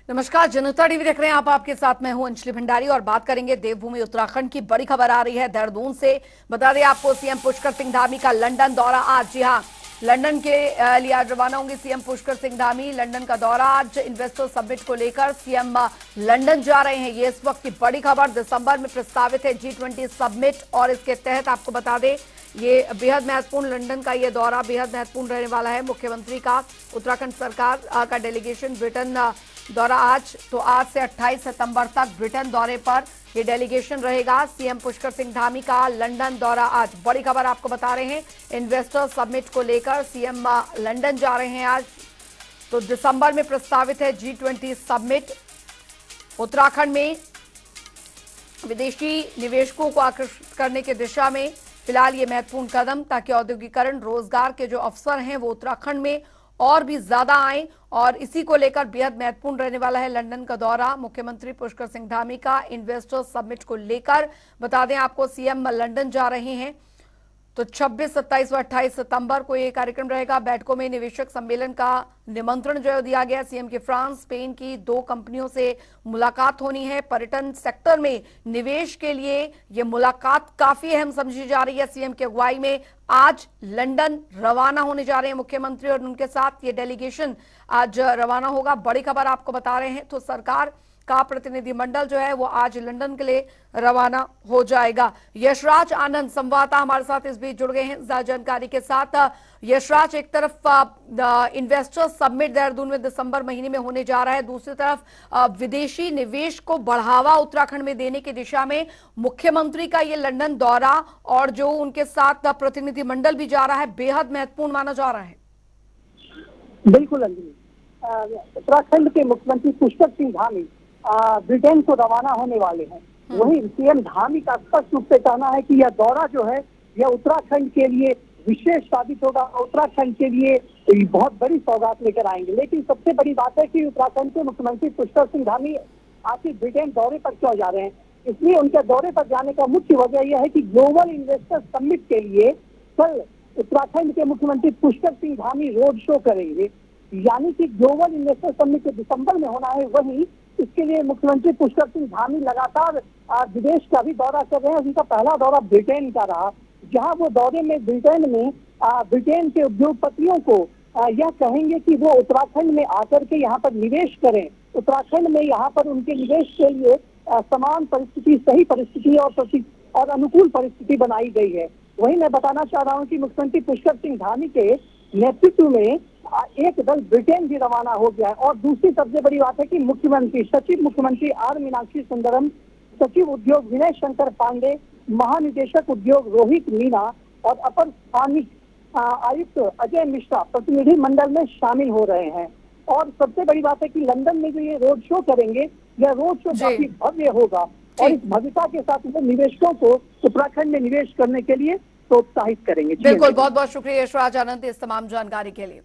नमस्कार, जनता टीवी देख रहे हैं आप। आपके साथ मैं हूं अंजलि भंडारी और बात करेंगे देवभूमि उत्तराखंड की। बड़ी खबर आ रही है देहरादून से। बता दें आपको, सीएम पुष्कर सिंह धामी का लंदन दौरा आज। जी हां, लंदन के लिए आज रवाना होंगे सीएम पुष्कर सिंह धामी। लंदन का दौरा आज। इन्वेस्टर समिट को लेकर सीएम लंदन जा रहे हैं। ये इस वक्त की बड़ी खबर। दिसंबर में प्रस्तावित है G20 समिट और इसके तहत आपको बता दें ये बेहद महत्वपूर्ण, लंदन का ये दौरा बेहद महत्वपूर्ण रहने वाला है। मुख्यमंत्री का उत्तराखंड सरकार का डेलीगेशन ब्रिटेन दौरा आज, तो आज से 28 सितंबर तक ब्रिटेन दौरे पर ये डेलीगेशन रहेगा। सीएम पुष्कर सिंह धामी का लंदन दौरा आज। बड़ी खबर आपको बता रहे हैं, इन्वेस्टर समिट को लेकर सीएम लंदन जा रहे हैं आज। तो दिसंबर में प्रस्तावित है G20 समिट। उत्तराखंड में विदेशी निवेशकों को आकर्षित करने की दिशा में फिलहाल ये महत्वपूर्ण कदम, ताकि औद्योगिकरण, रोजगार के जो अवसर हैं वो उत्तराखंड में और भी ज्यादा आए, और इसी को लेकर बेहद महत्वपूर्ण रहने वाला है लंदन का दौरा। मुख्यमंत्री पुष्कर सिंह धामी का इन्वेस्टर समिट को लेकर बता दें आपको, सीएम लंदन जा रहे हैं। तो 26, 27 व 28 सितंबर को ये कार्यक्रम रहेगा। बैठकों में निवेशक सम्मेलन का निमंत्रण जो है दिया गया। सीएम की फ्रांस, स्पेन की 2 कंपनियों से मुलाकात होनी है। पर्यटन सेक्टर में निवेश के लिए ये मुलाकात काफी अहम समझी जा रही है। सीएम की अगुवाई में आज लंदन रवाना होने जा रहे हैं मुख्यमंत्री, और उनके साथ ये डेलीगेशन आज रवाना होगा। बड़ी खबर आपको बता रहे हैं। तो सरकार का प्रतिनिधिमंडल जो है वो आज लंदन के लिए रवाना हो जाएगा। यशराज आनंद संवाददाता हमारे साथ इस बीच जुड़ गए हैं ज्यादा जानकारी के साथ। यशराज, एक तरफ इन्वेस्टर समिट देहरादून में दिसंबर महीने में होने जा रहा है, दूसरी तरफ विदेशी निवेश को बढ़ावा उत्तराखंड में देने की दिशा में मुख्यमंत्री का ये लंदन दौरा और जो उनके साथ प्रतिनिधिमंडल भी जा रहा है, बेहद महत्वपूर्ण माना जा रहा है। बिल्कुल अंजलि, उत्तराखंड के मुख्यमंत्री पुष्कर सिंह धामी ब्रिटेन को रवाना होने वाले हैं। वहीं सीएम धामी का स्पष्ट रूप से कहना है कि यह दौरा जो है यह उत्तराखंड के लिए विशेष साबित होगा, उत्तराखंड के लिए बहुत बड़ी सौगात लेकर आएंगे। लेकिन सबसे बड़ी बात है कि उत्तराखंड के मुख्यमंत्री पुष्कर सिंह धामी आखिर ब्रिटेन दौरे पर क्यों जा रहे हैं। इसलिए उनके दौरे पर जाने का मुख्य वजह यह है कि ग्लोबल इन्वेस्टर समिट के लिए कल उत्तराखंड के मुख्यमंत्री पुष्कर सिंह धामी रोड शो करेंगे। यानी कि ग्लोबल इन्वेस्टर समिट जो दिसंबर में होना है, वही इसके लिए मुख्यमंत्री पुष्कर सिंह धामी लगातार विदेश का भी दौरा कर रहे हैं। उनका पहला दौरा ब्रिटेन का रहा, जहां वो दौरे में ब्रिटेन के उद्योगपतियों को यह कहेंगे कि वो उत्तराखंड में आकर के यहाँ पर निवेश करें। उत्तराखंड में यहाँ पर उनके निवेश के लिए समान परिस्थिति, सही परिस्थिति और अनुकूल परिस्थिति बनाई गई है। वहीं मैं बताना चाह रहा हूँ कि मुख्यमंत्री पुष्कर सिंह धामी के नेतृत्व में एक दल ब्रिटेन भी रवाना हो गया है। और दूसरी सबसे बड़ी बात है कि सचिव मुख्यमंत्री आर मीनाक्षी सुंदरम, सचिव उद्योग विनय शंकर पांडे, महानिदेशक उद्योग रोहित मीना और अपर स्थानिक आयुक्त अजय मिश्रा प्रतिनिधि मंडल में शामिल हो रहे हैं। और सबसे बड़ी बात है कि लंदन में जो ये रोड शो करेंगे, यह रोड शो काफी भव्य होगा और इस भव्यता के साथ वो निवेशकों को उत्तराखंड में निवेश करने के लिए प्रोत्साहित करेंगे। बिल्कुल, बहुत बहुत शुक्रिया यशराज आनंद इस तमाम जानकारी के लिए।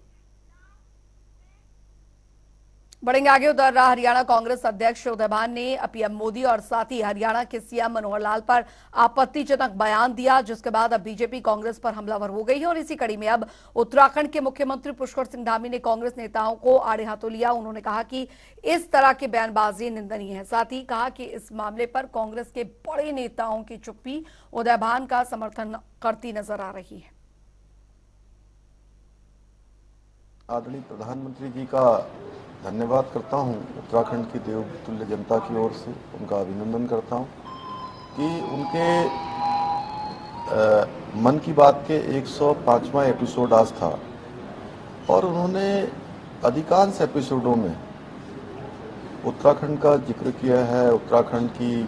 बढ़ेंगे आगे। उधर हरियाणा कांग्रेस अध्यक्ष उदयभान ने पीएम मोदी और साथ ही हरियाणा के सीएम मनोहर लाल पर आपत्तिजनक बयान दिया, जिसके बाद अब बीजेपी कांग्रेस पर हमलावर हो गई है। और इसी कड़ी में अब उत्तराखंड के मुख्यमंत्री पुष्कर सिंह धामी ने कांग्रेस नेताओं को आड़े हाथों लिया। उन्होंने कहा कि इस तरह की बयानबाजी निंदनीय है। साथ ही कहा कि इस मामले पर कांग्रेस के बड़े नेताओं की चुप्पी उदयभान का समर्थन करती नजर आ रही है। आदरणीय प्रधानमंत्री जी का धन्यवाद करता हूं, उत्तराखंड की देवतुल्य जनता की ओर से उनका अभिनंदन करता हूं कि उनके मन की बात के 105वां एपिसोड आज था और उन्होंने अधिकांश एपिसोडों में उत्तराखंड का जिक्र किया है। उत्तराखंड की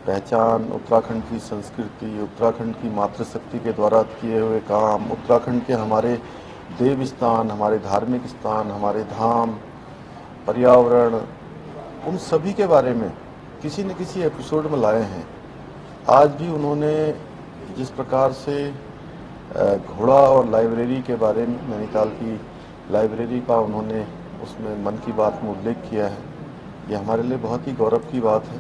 पहचान, उत्तराखंड की संस्कृति, उत्तराखंड की मातृशक्ति के द्वारा किए हुए काम, उत्तराखंड के हमारे देव स्थान, हमारे धार्मिक स्थान, हमारे धाम, पर्यावरण, उन सभी के बारे में किसी न किसी एपिसोड में लाए हैं। आज भी उन्होंने जिस प्रकार से घोड़ा और लाइब्रेरी के बारे में, नैनीताल की लाइब्रेरी का उन्होंने उसमें मन की बात में उल्लेख किया है, ये हमारे लिए बहुत ही गौरव की बात है।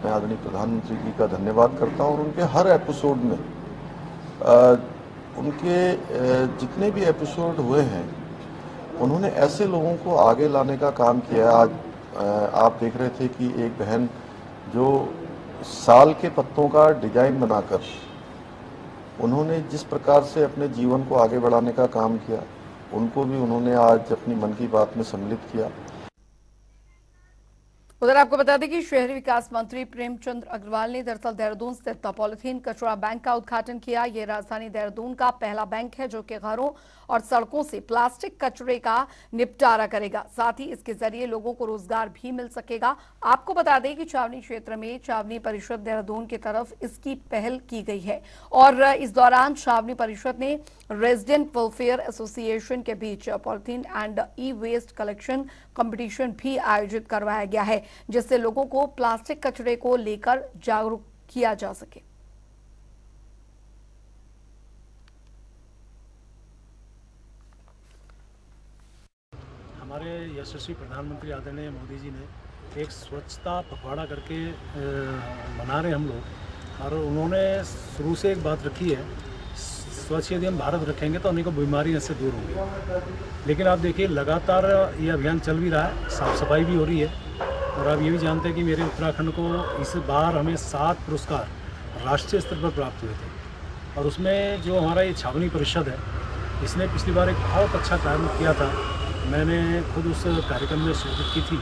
मैं आदरणीय प्रधानमंत्री जी का धन्यवाद करता हूँ और उनके हर एपिसोड में उनके जितने भी एपिसोड हुए हैं, उन्होंने ऐसे लोगों को आगे लाने का काम किया। आज आप देख रहे थे कि एक बहन जो साल के पत्तों का डिजाइन बनाकर उन्होंने जिस प्रकार से अपने जीवन को आगे बढ़ाने का काम किया, उनको भी उन्होंने आज अपनी मन की बात में सम्मिलित किया। उधर आपको बता दें कि शहरी विकास मंत्री प्रेमचंद अग्रवाल ने दरअसल देहरादून स्थित पॉलिथीन कचरा बैंक का उद्घाटन किया। ये राजधानी देहरादून का पहला बैंक है जो कि घरों और सड़कों से प्लास्टिक कचरे का निपटारा करेगा। साथ ही इसके जरिए लोगों को रोजगार भी मिल सकेगा। आपको बता दें कि छावनी क्षेत्र में छावनी परिषद देहरादून की तरफ इसकी पहल की गई है और इस दौरान छावनी परिषद ने रेजिडेंट वेलफेयर एसोसिएशन के बीच polythene and e waste collection competition भी आयोजित करवाया गया है, जिससे लोगों को प्लास्टिक कचरे को लेकर जागरूक किया जा सके। हमारे यशस्वी प्रधानमंत्री आदरणीय मोदी जी ने एक स्वच्छता पखवाड़ा करके मना रहे हम लोग, और उन्होंने शुरू से एक बात रखी है, स्वच्छ यदि हम भारत रखेंगे तो अनेकों बीमारियां इससे दूर होंगी। लेकिन आप देखिए लगातार ये अभियान चल भी रहा है, साफ सफाई भी हो रही है। और आप ये भी जानते हैं कि मेरे उत्तराखंड को इस बार हमें 7 पुरस्कार राष्ट्रीय स्तर पर प्राप्त हुए थे, और उसमें जो हमारा ये छावनी परिषद है इसने पिछली बार एक बहुत अच्छा कार्य किया था। मैंने खुद उस कार्यक्रम में शिरकत की थी।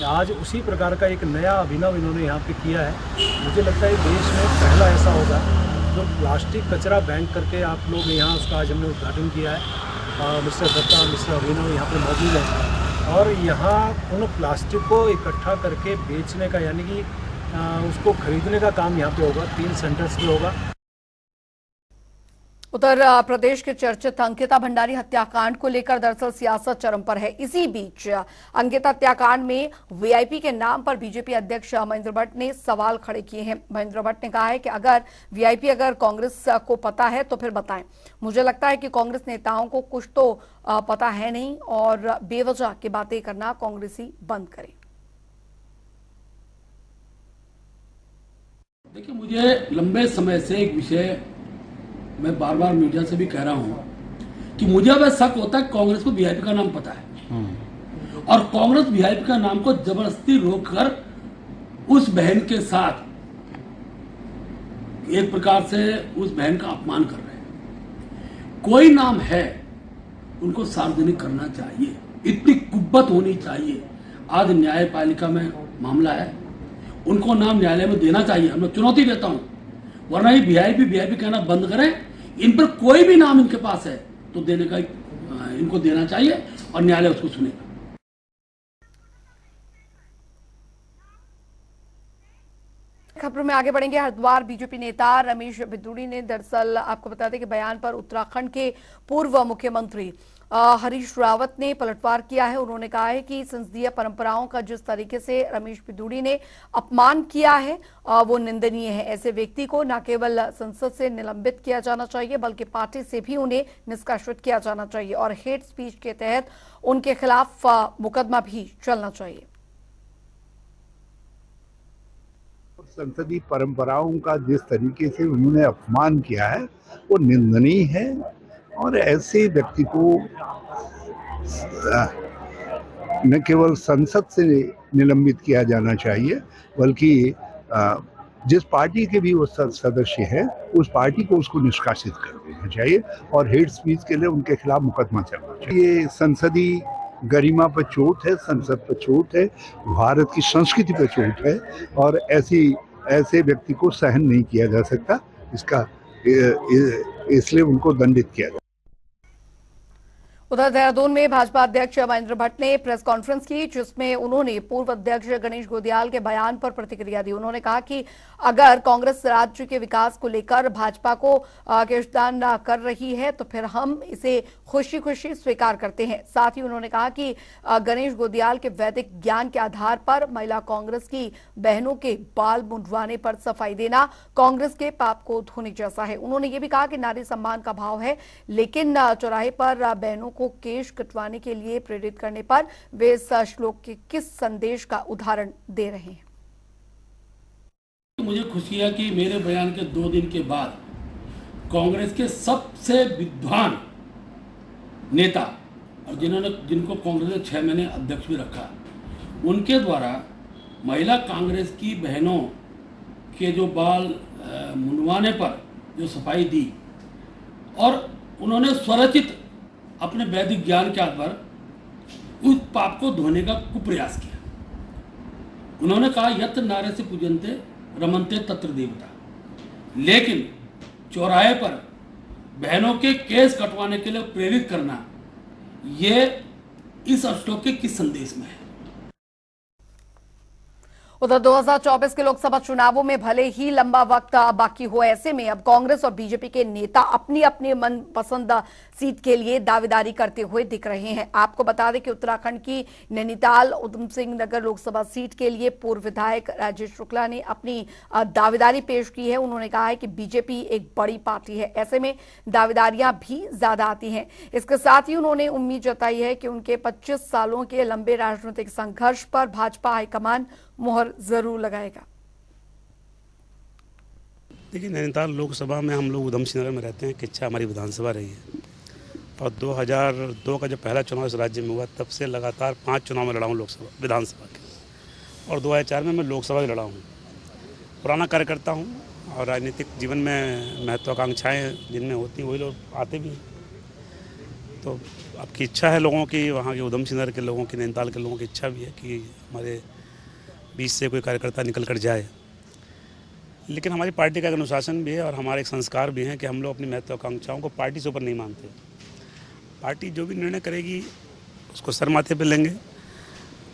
आज उसी प्रकार का एक नया अभिनव इन्होंने यहाँ पे किया है। मुझे लगता है देश में पहला ऐसा होगा जो प्लास्टिक कचरा बैंक करके आप लोग यहाँ उसका आज हमने उद्घाटन किया है। मिस्टर दत्ता, मिस्टर अभिनव यहाँ पे मौजूद हैं, और यहाँ उन प्लास्टिक को इकट्ठा करके बेचने का यानी कि उसको खरीदने का काम यहाँ पे होगा। 3 सेंटर्स पे होगा। उत्तर प्रदेश के चर्चित अंकिता भंडारी हत्याकांड को लेकर दरअसल सियासत चरम पर है। इसी बीच अंकिता हत्याकांड में वीआईपी के नाम पर बीजेपी अध्यक्ष महेंद्र भट्ट ने सवाल खड़े किए हैं। महेंद्र भट्ट ने कहा है कि अगर कांग्रेस को पता है तो फिर बताएं। मुझे लगता है कि कांग्रेस नेताओं को कुछ तो पता है नहीं, और बेवजह की बातें करना कांग्रेसी बंद करें। देखिए, मुझे लंबे समय से एक विषय मैं बार बार मीडिया से भी कह रहा हूं कि मुझे अब शक होता है कांग्रेस को वीआईपी का नाम पता है, और कांग्रेस वीआईपी का नाम को जबरदस्ती रोककर उस बहन के साथ एक प्रकार से उस बहन का अपमान कर रहे हैं। कोई नाम है उनको सार्वजनिक करना चाहिए, इतनी कुब्बत होनी चाहिए। आज न्यायपालिका में मामला है, उनको नाम न्यायालय में देना चाहिए। हम लोग चुनौती देता हूं, वरना ये वीआईपी कहना बंद करें। इन पर कोई भी नाम इनके पास है तो देने का इनको देना चाहिए, और न्यायालय उसको सुनेगा। खबरों में आगे बढ़ेंगे। हरिद्वार बीजेपी नेता रमेश बिदूड़ी ने दरअसल आपको बता दें कि बयान पर उत्तराखंड के पूर्व मुख्यमंत्री हरीश रावत ने पलटवार किया है। उन्होंने कहा है कि संसदीय परंपराओं का जिस तरीके से रमेश बिदूड़ी ने अपमान किया है वो निंदनीय है। ऐसे व्यक्ति को न केवल संसद से निलंबित किया जाना चाहिए बल्कि पार्टी से भी उन्हें निष्कासित किया जाना चाहिए, और हेट स्पीच के तहत उनके खिलाफ मुकदमा भी चलना चाहिए। संसदीय परंपराओं का जिस तरीके से उन्होंने अपमान किया है वो निंदनीय है, और ऐसे व्यक्ति को न केवल संसद से निलंबित किया जाना चाहिए बल्कि जिस पार्टी के भी वो सदस्य है उस पार्टी को उसको निष्कासित कर देना चाहिए, और हेट स्पीच के लिए उनके खिलाफ मुकदमा चलना चाहिए। ये संसदीय गरिमा पर चोट है, संसद पर चोट है, भारत की संस्कृति पर चोट है, और ऐसे व्यक्ति को सहन नहीं किया जा सकता। इसलिए उनको दंडित किया जाए। उधर देहरादून में भाजपा अध्यक्ष महेंद्र भट्ट ने प्रेस कॉन्फ्रेंस की, जिसमें उन्होंने पूर्व अध्यक्ष गणेश गोदियाल के बयान पर प्रतिक्रिया दी। उन्होंने कहा कि अगर कांग्रेस राज्य के विकास को लेकर भाजपा को केशदान कर रही है तो फिर हम इसे खुशी खुशी स्वीकार करते हैं। साथ ही उन्होंने कहा कि गणेश गोदियाल के वैदिक ज्ञान के आधार पर महिला कांग्रेस की बहनों के बाल मुंडवाने पर सफाई देना कांग्रेस के पाप को धोने जैसा है। उन्होंने ये भी कहा कि नारी सम्मान का भाव है, लेकिन चौराहे पर बहनों को केश कटवाने के लिए प्रेरित करने पर वे इस श्लोक के किस संदेश का उदाहरण दे रहे हैं। मुझे खुशी है कि मेरे बयान के 2 दिन के बाद कांग्रेस के सबसे विद्वान नेता, और जिनको कांग्रेस ने 6 महीने अध्यक्ष भी रखा, उनके द्वारा महिला कांग्रेस की बहनों के जो बाल मुंडवाने पर जो सफाई दी और उन्होंने स्वरचित अपने वैदिक ज्ञान के आधार पर उस पाप को धोने का कुप्रयास किया। उन्होंने कहा यत्र नारे से पूजनते रमनते तत्र देवता, लेकिन चौराहे पर बहनों के केस कटवाने के लिए प्रेरित करना, ये इस श्लोक के किस संदेश में है? उधर 2024 के लोकसभा चुनावों में भले ही लंबा वक्त बाकी हो, ऐसे में अब कांग्रेस और बीजेपी के नेता अपनी अपनी मनपसंद सीट के लिए दावेदारी करते हुए दिख रहे हैं। आपको बता दें कि उत्तराखंड की नैनीताल उधम सिंह नगर लोकसभा सीट के लिए पूर्व विधायक राजेश शुक्ला ने अपनी दावेदारी पेश की है। उन्होंने कहा है कि बीजेपी एक बड़ी पार्टी है, ऐसे में दावेदारियां भी ज्यादा आती हैं। इसके साथ ही उन्होंने उम्मीद जताई है कि उनके 25 सालों के लंबे राजनीतिक संघर्ष पर भाजपा हाईकमान मोहर जरूर लगाएगा। देखिए, नैनीताल लोकसभा में हम लोग उधम सिंह नगर में रहते हैं। किच्छा हमारी विधानसभा रही है और 2002 का जब पहला चुनाव इस राज्य में हुआ तब से लगातार 5 चुनाव में लड़ा हूँ लोकसभा विधानसभा के, और 2004 में मैं लोकसभा भी लड़ा हूँ। पुराना कार्यकर्ता हूँ और राजनीतिक जीवन में महत्वाकांक्षाएँ जिनमें होती हैं वही लोग आते भी हैं। तो आपकी इच्छा है लोगों की, वहाँ के उधम सिंह नगर के लोगों की, नैनीताल के लोगों की इच्छा भी है कि हमारे बीच से कोई कार्यकर्ता निकल कर जाए, लेकिन हमारी पार्टी का एक अनुशासन भी है और हमारे एक संस्कार भी हैं कि हम लोग अपनी महत्वाकांक्षाओं को पार्टी से ऊपर नहीं मानते। पार्टी जो भी निर्णय करेगी उसको सर माथे पर लेंगे।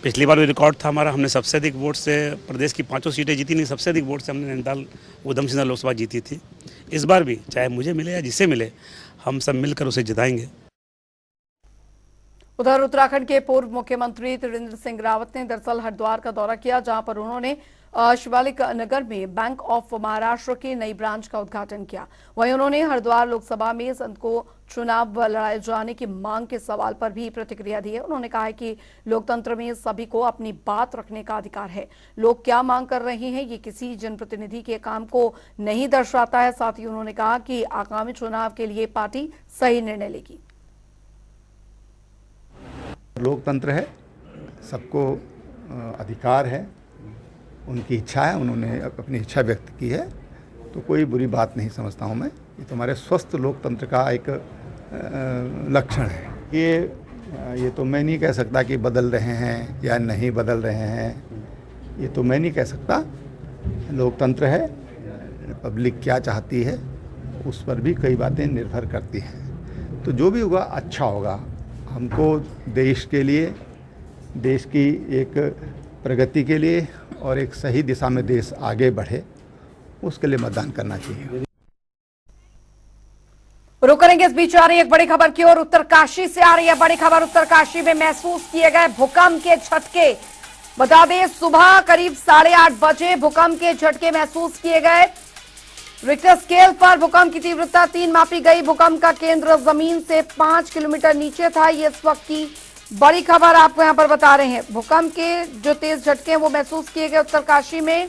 पिछली बार भी रिकॉर्ड था हमारा, हमने सबसे अधिक वोट से प्रदेश की 5 सीटें जीती, नहीं सबसे अधिक वोट से हमने नैनीताल उधम सिंह नगर लोकसभा जीती थी। इस बार भी चाहे मुझे मिले या जिसे मिले, हम सब मिलकर उसे जिताएंगे। उधर उत्तराखंड के पूर्व मुख्यमंत्री त्रिवेंद्र सिंह रावत ने दरअसल हरिद्वार का दौरा किया, जहां पर उन्होंने शिवालिक नगर में बैंक ऑफ महाराष्ट्र की नई ब्रांच का उद्घाटन किया। वहीं उन्होंने हरिद्वार लोकसभा में संत को चुनाव लड़ाए जाने की मांग के सवाल पर भी प्रतिक्रिया दी है। उन्होंने कहा है कि लोकतंत्र में सभी को अपनी बात रखने का अधिकार है। लोग क्या मांग कर रहे हैं ये किसी जनप्रतिनिधि के काम को नहीं दर्शाता है। साथ ही उन्होंने कहा कि आगामी चुनाव के लिए पार्टी सही निर्णय लेगी। लोकतंत्र है, सबको अधिकार है, उनकी इच्छा है, उन्होंने अपनी इच्छा व्यक्त की है, तो कोई बुरी बात नहीं समझता हूँ मैं। ये तो हमारे स्वस्थ लोकतंत्र का एक लक्षण है। ये तो मैं नहीं कह सकता कि बदल रहे हैं या नहीं बदल रहे हैं, ये तो मैं नहीं कह सकता। लोकतंत्र है, पब्लिक क्या चाहती है उस पर भी कई बातें निर्भर करती हैं। तो जो भी होगा अच्छा होगा। हमको देश के लिए, देश की एक प्रगति के लिए और एक सही दिशा में देश आगे बढ़े, उसके लिए मतदान करना चाहिए। रुक करेंगे, इस बीच आ रही एक बड़ी खबर की ओर। उत्तरकाशी से आ रही है बड़ी खबर। उत्तरकाशी में महसूस किए गए भूकंप के झटके। बता दें, सुबह करीब 8:30 बजे भूकंप के झटके महसूस किए गए। रिक्टर स्केल पर भूकंप की तीव्रता 3 मापी गई। भूकंप का केंद्र जमीन से 5 किलोमीटर नीचे था। ये इस वक्त की बड़ी खबर आपको यहां पर बता रहे हैं। भूकंप के जो तेज झटके हैं वो महसूस किए गए उत्तरकाशी में।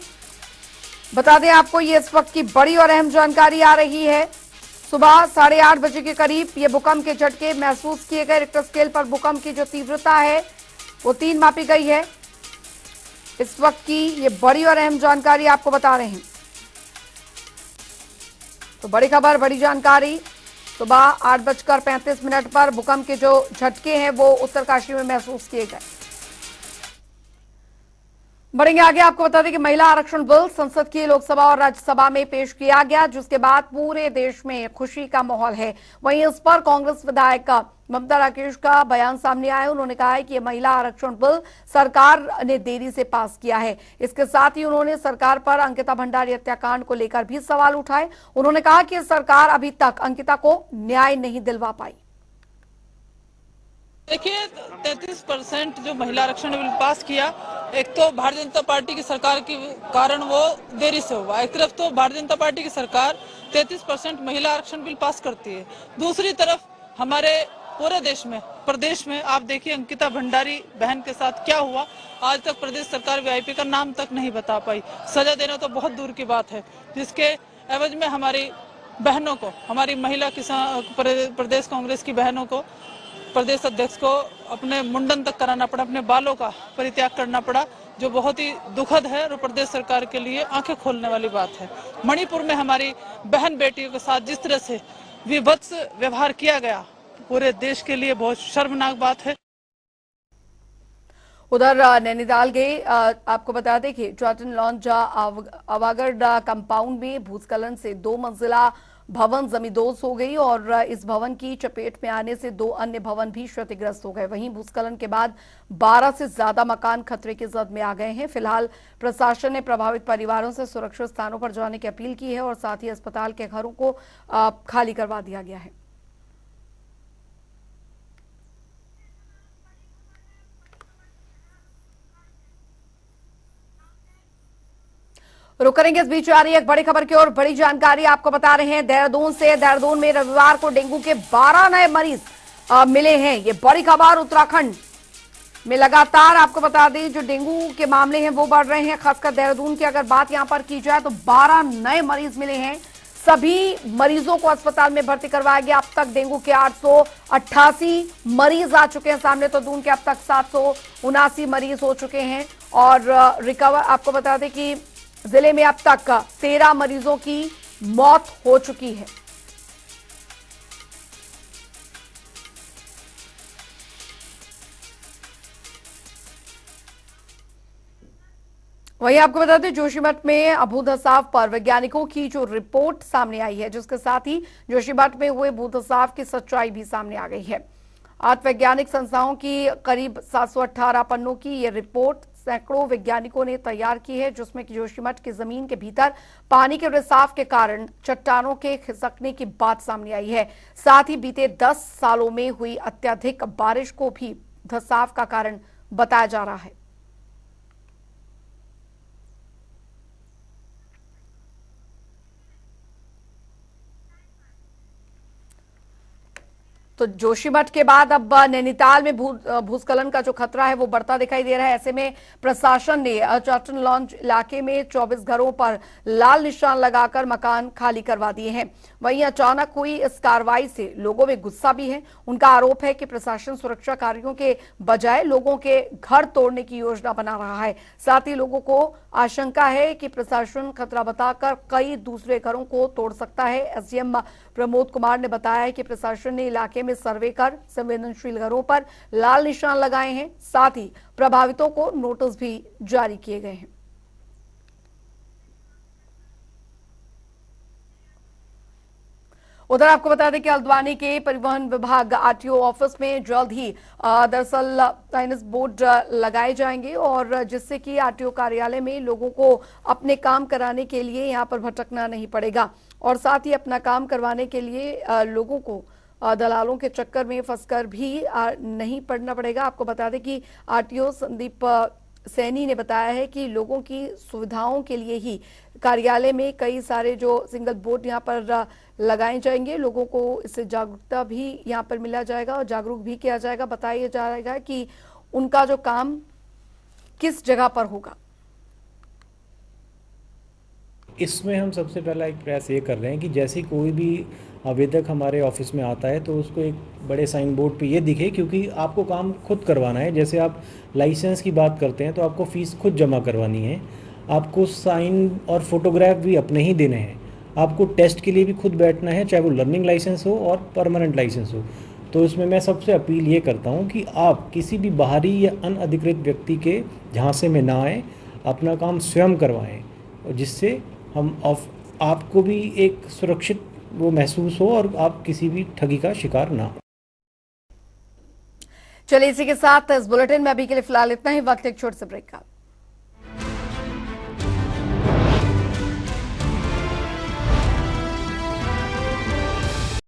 बता दें आपको, ये इस वक्त की बड़ी और अहम जानकारी आ रही है। सुबह 8:30 बजे के करीब ये भूकंप के झटके महसूस किए गए। रिक्टर स्केल पर भूकंप की जो तीव्रता है वो 3 मापी गई है। इस वक्त की ये बड़ी और अहम जानकारी आपको बता रहे हैं। तो बड़ी खबर, बड़ी जानकारी। सुबह 8:35 पर भूकंप के जो झटके हैं वो उत्तरकाशी में महसूस किए गए। बढ़ेंगे आगे, आपको बता दें कि महिला आरक्षण बिल संसद की लोकसभा और राज्यसभा में पेश किया गया, जिसके बाद पूरे देश में खुशी का माहौल है। वहीं इस पर कांग्रेस विधायक ममता राकेश का बयान सामने आया। उन्होंने कहा है कि यह महिला आरक्षण बिल सरकार ने देरी से पास किया है। इसके साथ ही उन्होंने सरकार पर अंकिता भंडारी हत्याकांड को लेकर भी सवाल उठाए। उन्होंने कहा कि सरकार अभी तक अंकिता को न्याय नहीं दिलवा पाई। देखिए, 33% जो महिला आरक्षण बिल पास किया, एक तो भारतीय जनता पार्टी की सरकार के कारण वो देरी से हुआ। एक तरफ तो भारतीय जनता पार्टी की सरकार 33% महिला आरक्षण बिल पास करती है, दूसरी तरफ हमारे पूरे देश में, प्रदेश में आप देखिए अंकिता भंडारी बहन के साथ क्या हुआ। आज तक प्रदेश सरकार वीआईपी का नाम तक नहीं बता पाई। सजा देना तो बहुत दूर की बात है, जिसके एवज में हमारी बहनों को, हमारी महिला किसान प्रदेश कांग्रेस की बहनों को प्रदेश अध्यक्ष को अपने मुंडन तक कराना पड़ा, अपने बालों का परित्याग करना पड़ा, जो बहुत ही दुखद है और प्रदेश सरकार के लिए आंखें खोलने वाली बात है। मणिपुर में हमारी बहन बेटियों के साथ जिस तरह से विभत्स व्यवहार किया गया, पूरे देश के लिए बहुत शर्मनाक बात है। उधर नैनीताल गए आपको बता दें कि चाटन लॉन्च अवागढ़ कंपाउंड में भूस्खलन से 2 मंजिला भवन जमींदोज हो गई और इस भवन की चपेट में आने से 2 अन्य भवन भी क्षतिग्रस्त हो गए। वहीं भूस्खलन के बाद 12 से ज्यादा मकान खतरे की जद में आ गए हैं। फिलहाल प्रशासन ने प्रभावित परिवारों से सुरक्षित स्थानों पर जाने की अपील की है और साथ ही अस्पताल के घरों को खाली करवा दिया गया है। रुक करेंगे, इस बीच आ रही है एक बड़ी खबर की ओर। बड़ी जानकारी आपको बता रहे हैं देहरादून से। देहरादून में रविवार को डेंगू के 12 नए मरीज मिले हैं। ये बड़ी खबर उत्तराखंड में लगातार आपको बता दें जो डेंगू के मामले हैं वो बढ़ रहे हैं। खासकर देहरादून की अगर बात यहां पर की जाए तो 12 नए मरीज मिले हैं। सभी मरीजों को अस्पताल में भर्ती करवाया गया। अब तक डेंगू के 888 मरीज आ चुके हैं सामने। तो दून के अब तक 779 मरीज हो चुके हैं और रिकवर आपको बता दें कि जिले में अब तक 13 मरीजों की मौत हो चुकी है। वहीं आपको बता दें जोशीमठ में भूधसाव पर वैज्ञानिकों की जो रिपोर्ट सामने आई है, जिसके साथ ही जोशीमठ में हुए भूधसाव की सच्चाई भी सामने आ गई है। 8 वैज्ञानिक संस्थाओं की करीब 718 पन्नों की ये रिपोर्ट सैकड़ों वैज्ञानिकों ने तैयार की है, जिसमें कि जोशीमठ की जमीन के भीतर पानी के रिसाव के कारण चट्टानों के खिसकने की बात सामने आई है। साथ ही बीते 10 सालों में हुई अत्यधिक बारिश को भी धसाव का कारण बताया जा रहा है। तो जोशीमठ के बाद अब नैनीताल में भूस्खलन का जो खतरा है वो बढ़ता दिखाई दे रहा है। ऐसे में प्रशासन ने चाटन लॉन्च इलाके में 24 घरों पर लाल निशान लगाकर मकान खाली करवा दिए हैं। वहीं अचानक हुई इस कार्रवाई से लोगों में गुस्सा भी है। उनका आरोप है कि प्रशासन सुरक्षा कार्यों के बजाय लोगों के घर तोड़ने की योजना बना रहा है। साथ ही लोगों को आशंका है कि प्रशासन खतरा बताकर कई दूसरे घरों को तोड़ सकता है। एसडीएम प्रमोद कुमार ने बताया है कि प्रशासन ने इलाके में सर्वे कर संवेदनशील घरों पर लाल निशान लगाए हैं। साथ ही प्रभावितों को नोटिस भी जारी किए गए हैं। उधर आपको बता दें कि हल्द्वानी के परिवहन विभाग आरटीओ ऑफिस में जल्द ही दरअसल साइनेज बोर्ड लगाए जाएंगे और जिससे कि आरटीओ कार्यालय में लोगों को अपने काम कराने के लिए यहां पर भटकना नहीं पड़ेगा और साथ ही अपना काम करवाने के लिए लोगों को दलालों के चक्कर में फंसकर भी नहीं पड़ना पड़ेगा। आपको बता दें कि आरटीओ संदीप सैनी ने बताया है कि लोगों की सुविधाओं के लिए ही कार्यालय में कई सारे जो सिंगल बोर्ड यहां पर लगाए जाएंगे। लोगों को इससे जागरूकता भी यहां पर मिला जाएगा और जागरूक भी किया जाएगा। बताया जाएगा कि उनका जो काम किस जगह पर होगा। इसमें हम सबसे पहला एक प्रयास ये कर रहे हैं कि जैसे कोई भी आवेदक हमारे ऑफिस में आता है तो उसको एक बड़े साइन बोर्ड पे ये दिखे, क्योंकि आपको काम खुद करवाना है। जैसे आप लाइसेंस की बात करते हैं तो आपको फ़ीस खुद जमा करवानी है, आपको साइन और फोटोग्राफ भी अपने ही देने हैं, आपको टेस्ट के लिए भी खुद बैठना है, चाहे वो लर्निंग लाइसेंस हो और परमानेंट लाइसेंस हो। तो इसमें मैं सबसे अपील ये करता हूँ कि आप किसी भी बाहरी या अनअधिकृत व्यक्ति के झांसे में ना आए, अपना काम स्वयं करवाएं, जिससे हम आपको भी एक सुरक्षित वो महसूस हो और आप किसी भी ठगी का शिकार ना हो। चलिए इसी के साथ इस बुलेटिन में अभी के लिए फिलहाल इतना ही। वक्त एक छोटे से ब्रेक का।